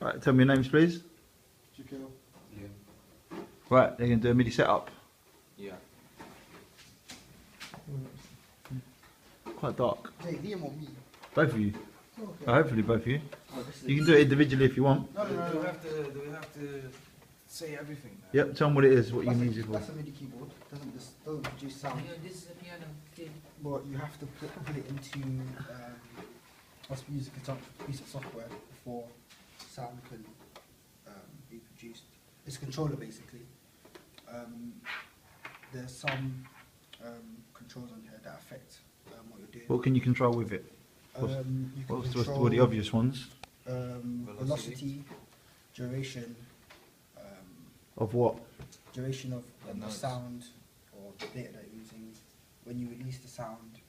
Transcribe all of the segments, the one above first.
Right, tell me your names, please. Shaquille. Yeah. Right, they're going to do a MIDI setup. Yeah. Quite dark. Hey, Liam or me? Both of you. Okay. Hopefully both of you. Oh, this is You can do it individually if you want. No. Do we have to say everything? Yep, tell them what it is, what you can use it for. That's a MIDI keyboard. Doesn't produce sound. Yeah, this is a piano. Okay. But you have to put it into a piece of software before sound can be produced. It's a controller basically. There's some controls on here that affect what you're doing. What can you control with it? You can What's control the obvious ones? velocity, duration, Of what? duration of the notes. sound or the data that you're using. When you release the sound,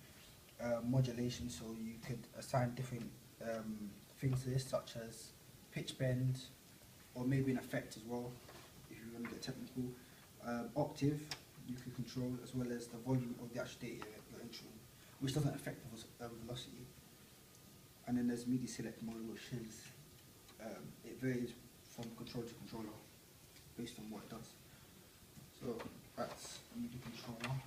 modulation, so you could assign different things to this, such as pitch bend, or maybe an effect as well, if you want to get technical. Octave, you can control, as well as the volume of the actual data you're entering, which doesn't affect the velocity. And then there's MIDI select mode, which is, it varies from controller to controller, based on what it does. So that's MIDI controller.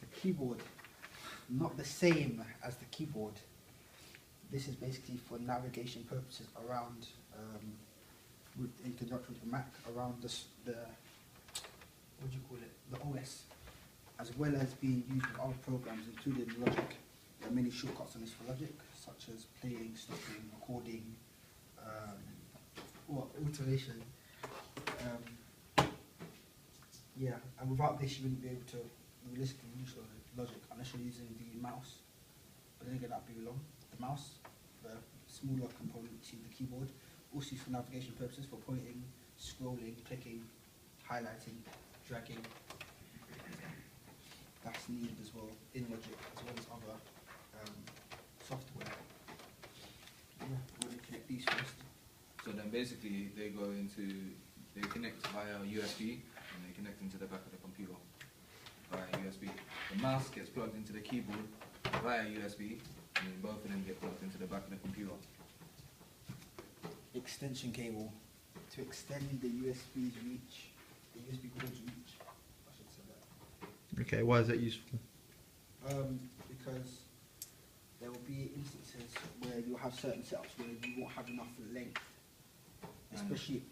The keyboard, not the same as the keyboard. This is basically for navigation purposes around, in conjunction with the Mac, around the what do you call it, the OS, as well as being used with other programs, including Logic. There are many shortcuts on this for Logic, such as playing, stopping, recording, iteration. Yeah, and without this, you wouldn't be able to realistically use Logic unless you're using the mouse. But then again, that'd be long. The mouse, the smaller component to the keyboard, also used for navigation purposes, for pointing, scrolling, clicking, highlighting, dragging. That's needed as well in Logic, as well as other software. Yeah, we're going to connect these first. So then basically they connect via USB and they connect into the back of the computer via USB. The mouse gets plugged into the keyboard via USB, and then both of them get plugged into the back of the computer. Extension cable to extend the USB's reach, the USB cord's reach. I should say that. Okay, why is that useful? Because there will be instances where you'll have certain setups where you won't have enough length, especially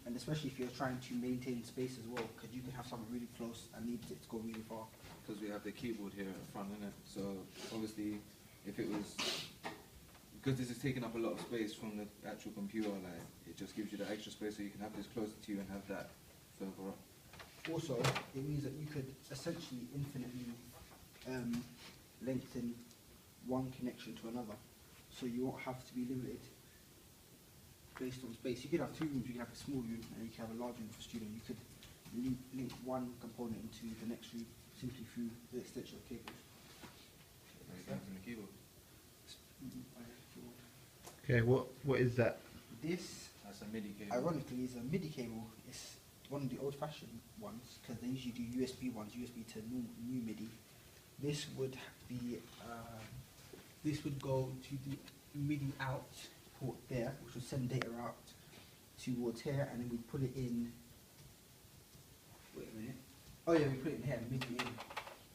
if you're trying to maintain space as well, because you can have something really close and need it to go really far. Because we have the keyboard here at the front, innit? So obviously, if it was, because this is taking up a lot of space from the actual computer, like it just gives you the extra space so you can have this closer to you and have that further up. Also, it means that you could essentially infinitely lengthen one connection to another, so you won't have to be limited based on space. You could have two rooms, you could have a small room and you could have a large room for student. You could link one component into the next room simply through the extension of cables. From the keyboard. Okay, what is that? This, That's a MIDI cable. ironically, is a MIDI cable. It's one of the old-fashioned ones, because they usually do USB ones, USB to new MIDI. This would be, this would go to the MIDI out port there, which would send data out towards here, and then we put it in. Wait a minute. Oh yeah, we put it in here, MIDI in.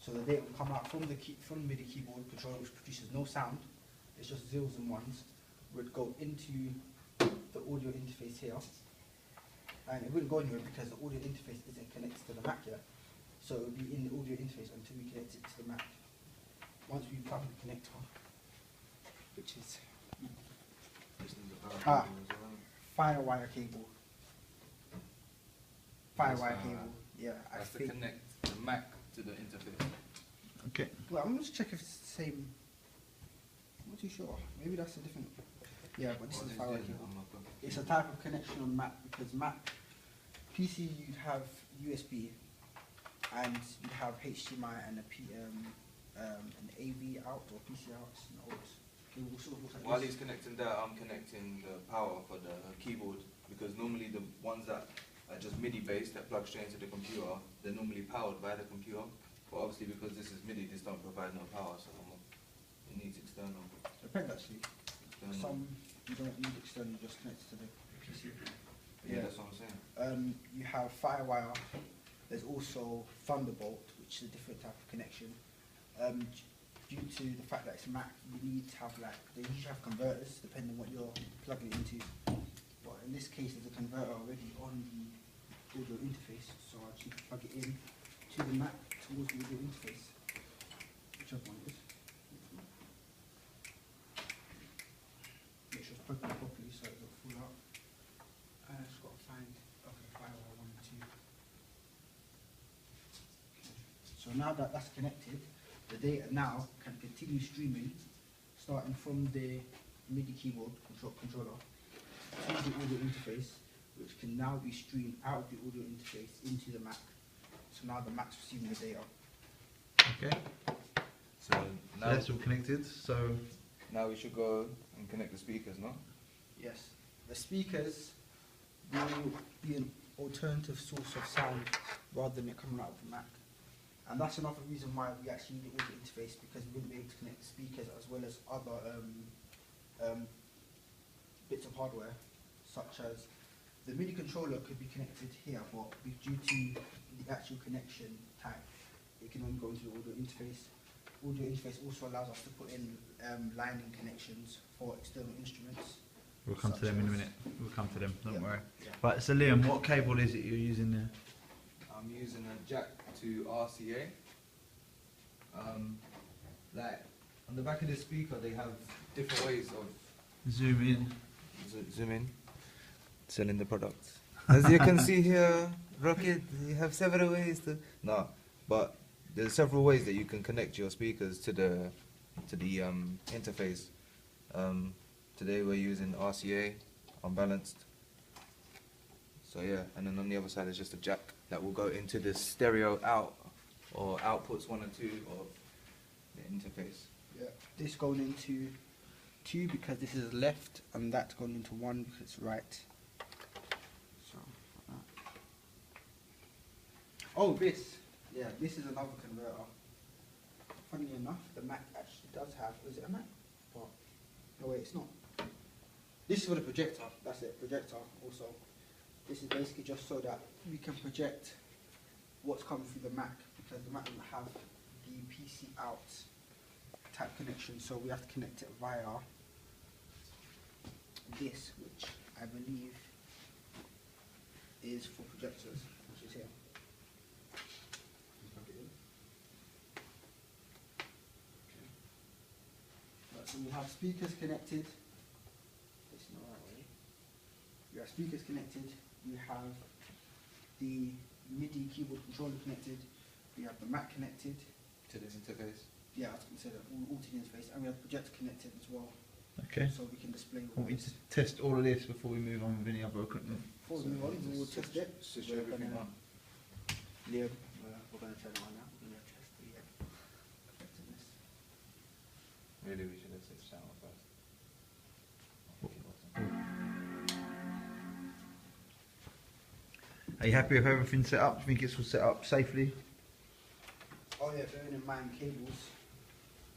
So the data will come out from the MIDI keyboard controller, which produces no sound. It's just zeros and ones. Would go into the audio interface here, and it wouldn't go anywhere because the audio interface isn't connected to the Mac yet. So it would be in the audio interface until we connect it to the Mac. Once we plug the connector, which is Firewire cable. Firewire cable. Yeah, I That's to think. connect the Mac to the interface. Okay. Well, I'm just check if it's the same. I'm not too sure. Maybe that's a different. Yeah, but this is Firewire cable. It's a type of connection on Mac, because Mac, PC you'd have USB, and you'd have HDMI and an AV out or PC out. It will sort of look like While this. he's connecting that, I'm connecting the power for the keyboard, because normally the ones that are just MIDI based that plug straight into the computer, they're normally powered by the computer. But obviously because this is MIDI, this don't provide no power, so it needs external. Depends actually. external. You don't need external, you just connect it to the PC. Yeah, that's what I'm saying. You have Firewire. There's also Thunderbolt, which is a different type of connection. Due to the fact that it's Mac, you need to have they usually have converters depending on what you're plugging it into. But in this case, there's a converter already on the audio interface, so I just plug it in to the Mac towards the audio interface, whichever one it is. Make sure it's plugged in properly so it doesn't fall out. And I've just got to find Firewire 1 and 2. So now that that's connected, the data now can continue streaming, starting from the MIDI keyboard controller to the audio interface, which can now be streamed out of the audio interface into the Mac. So now the Mac's receiving the data. Okay. So So now, that's all connected. So now we should go and connect the speakers, no? Yes. The speakers will be an alternative source of sound rather than it coming out of the Mac. And that's another reason why we actually need the audio interface, because we wouldn't be able to connect the speakers as well as other bits of hardware, such as the MIDI controller could be connected here, but due to the actual connection type, it can only go into the audio interface. Audio interface also allows us to put in lining connections for external instruments. we'll come to them in a minute. We'll come to them. Don't Yeah. worry. Yeah. Right. So Liam, what cable is it you're using there? I'm using a jack to RCA. Like on the back of the speaker, they have different ways of Zoom in. zoom in, selling the products. As you can see here, Rocket, you have several ways to. No, but there's several ways that you can connect your speakers to the interface. Today we're using RCA, unbalanced. So yeah, and then on the other side is just a jack that will go into the stereo out or outputs 1 and 2 of the interface. Yeah. This going into 2 because this is left, and that's going into 1 because it's right. So, like that. Oh, this. Yeah, this is another converter. Funnily enough, the Mac actually does have. Is it a Mac? What? No, wait, it's not. This is for the projector. That's it, projector also. This is basically just so that we can project what's coming through the Mac, because the Mac doesn't have the PC out type connection, so we have to connect it via this, which I believe is for projectors, which is here. Plug it in. Okay. Right, so we have speakers connected. This is the right way. We have speakers connected. We have the MIDI keyboard controller connected. We have the Mac connected. To this interface. Yeah, I was going to say that all to the interface, and we have the projector connected as well, Okay. so we can display all Want me this. to test all of this before we move on with any other equipment? Before we move on, we'll test it. Switch We're everything gonna- on. Liam, we're going to turn it on now. We're going to test the effectiveness. Really, we should have switched that one first. Are you happy with everything set up? Do you think it's all set up safely? Oh yeah, bearing in mind cables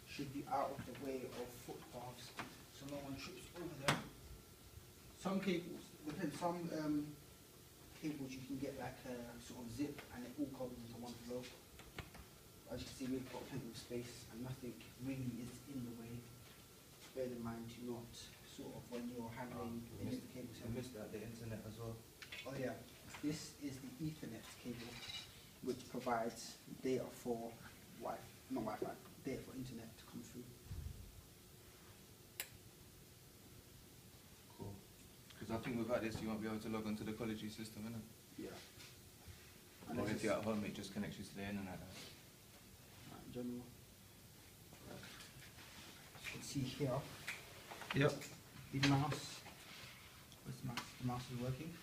should be out of the way of footpaths, so no one trips over them. Some cables, depends, some cables you can get like a sort of zip and it all comes into one flow. As you can see, we've got plenty of space and nothing really is in the way. Bear in mind to not sort of, when you're handling any of the cables. I missed that, the internet as well. Oh yeah, this is the Ethernet cable, which provides data for not Wi-Fi, data for internet to come through. Cool. Because I think without this, you won't be able to log onto the college system, innit? Yeah. Or if you're at home, it just connects you to the internet. In general. You can see here, Yep. the mouse. Where's the mouse? The mouse is working.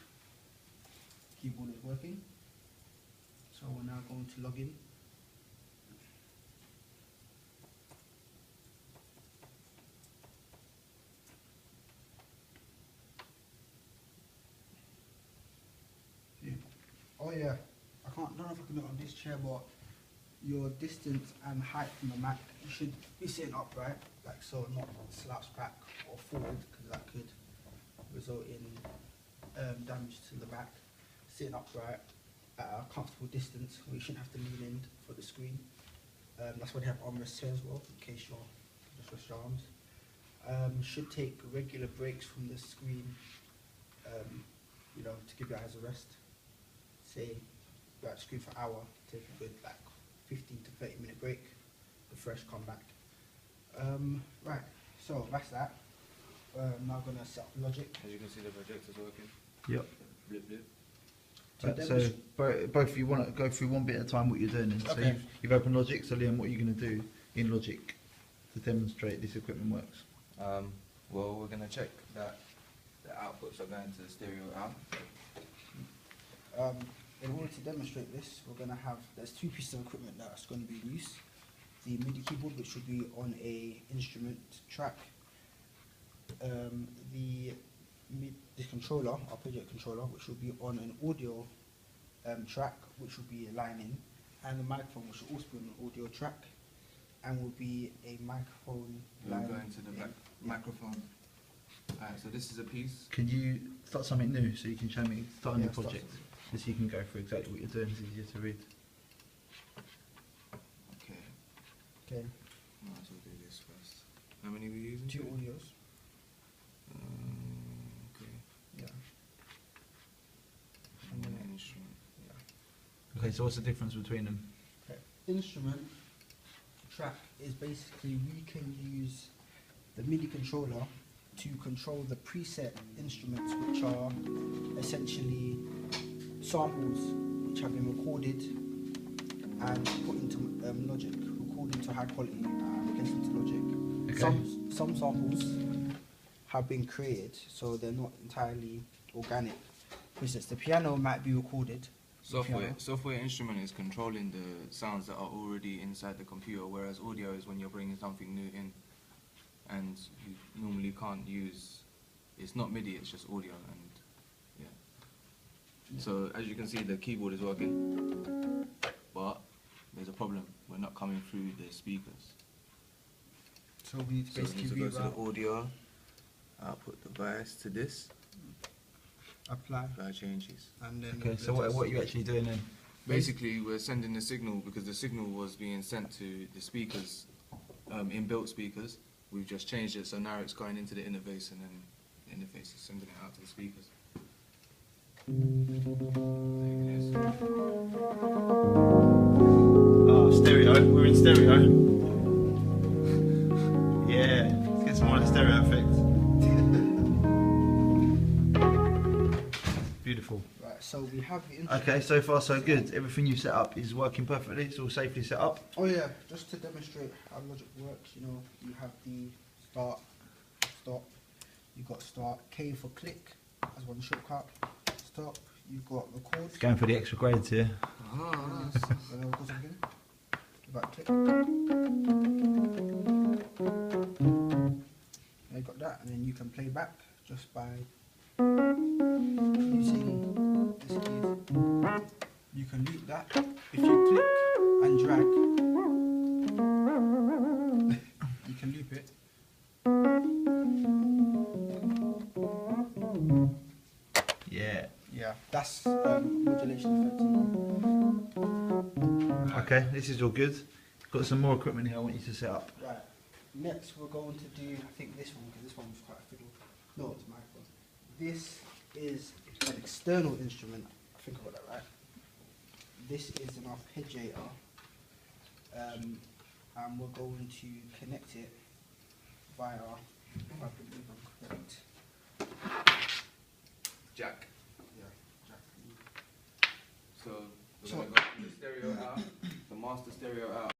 Keyboard is working. So we're now going to log in. Yeah. Oh yeah, don't know if I can do it on this chair, but your distance and height from the Mac, you should be sitting upright, like so, not slouched back or forward, because that could result in damage to the Mac. Sitting upright at a comfortable distance, where you shouldn't have to lean in for the screen. That's why they have armrests here as well, in case you're just rest your arms. Should take regular breaks from the screen, you know, to give your eyes a rest. Say, you're at the screen for an hour, take a good like 15 to 30 minute break, refresh, come back. Right, so that's that. Now gonna set up Logic. As you can see, the projector's working. Yep. Blip, blip. So both of you want to go through one bit at a time what you're doing. Then. So Okay. you've opened Logic. So Liam, what are you going to do in Logic to demonstrate this equipment works? Well, we're going to check that the outputs are going to the stereo out. In order to demonstrate this, we're gonna have, there's two pieces of equipment that's going to be in use. The MIDI keyboard, which will be on a instrument track. The controller, arpeggio controller, which will be on an audio track, which will be a line in, and the microphone, which will also be on an audio track, and will be a microphone We'll line go into the back microphone. Alright, so this is a piece. Can you start something new so you can show me start a new Yeah, start project, just so you can go through exactly what you're doing. It's easier to read. Okay, Okay, might as well do this first. How many are we using? two audios. Okay. Yeah. And then then- an instrument. Yeah. Okay, so what's the difference between them? Okay. Instrument track is basically we can use the MIDI controller to control the preset instruments, which are essentially samples which have been recorded and put into Logic, recorded to high quality and placed into Logic. Okay. Some samples have been created, so they're not entirely organic. For instance, the piano might be recorded. Software instrument is controlling the sounds that are already inside the computer, whereas audio is when you're bringing something new in, and you normally can't use. It's not MIDI; it's just audio, and yeah. So as you can see, the keyboard is working, but there's a problem. We're not coming through the speakers. So we need to So we basically need to go to reroute, the audio, output device to this, apply, apply changes. and then. Okay, so what are you actually doing then? Basically, we're sending the signal because the signal was being sent to the speakers, inbuilt speakers. We've just changed it, so now it's going into the interface, and then the interface is sending it out to the speakers. Oh, stereo. We're in stereo. Yeah, let's get some more of that stereo effect. Beautiful. Right, so we have the instrument. Okay, so far so good. Everything you set up is working perfectly. It's all safely set up. Oh yeah, just to demonstrate how Logic works, you know, you have the start, stop, you got start, K for click, as one shortcut, stop, you got record, Going for the extra grades here. Ah, and then it goes again, you got click, you got that, and then you can play back just by using this keys. You can loop that. If you click and drag, you can loop it. Yeah. Yeah, that's modulation effect. Okay, this is all good. Got some more equipment here I want you to set up. Right. Next, we're going to do, I think this one, because this one was quite a fiddle. No, it's my fault. This is an external instrument. I think I got that right. This is an arpeggiator. And we're going to connect it via, if I believe I'm correct. Jack. Yeah, Jack. So we're going to go from the stereo out, the master stereo out.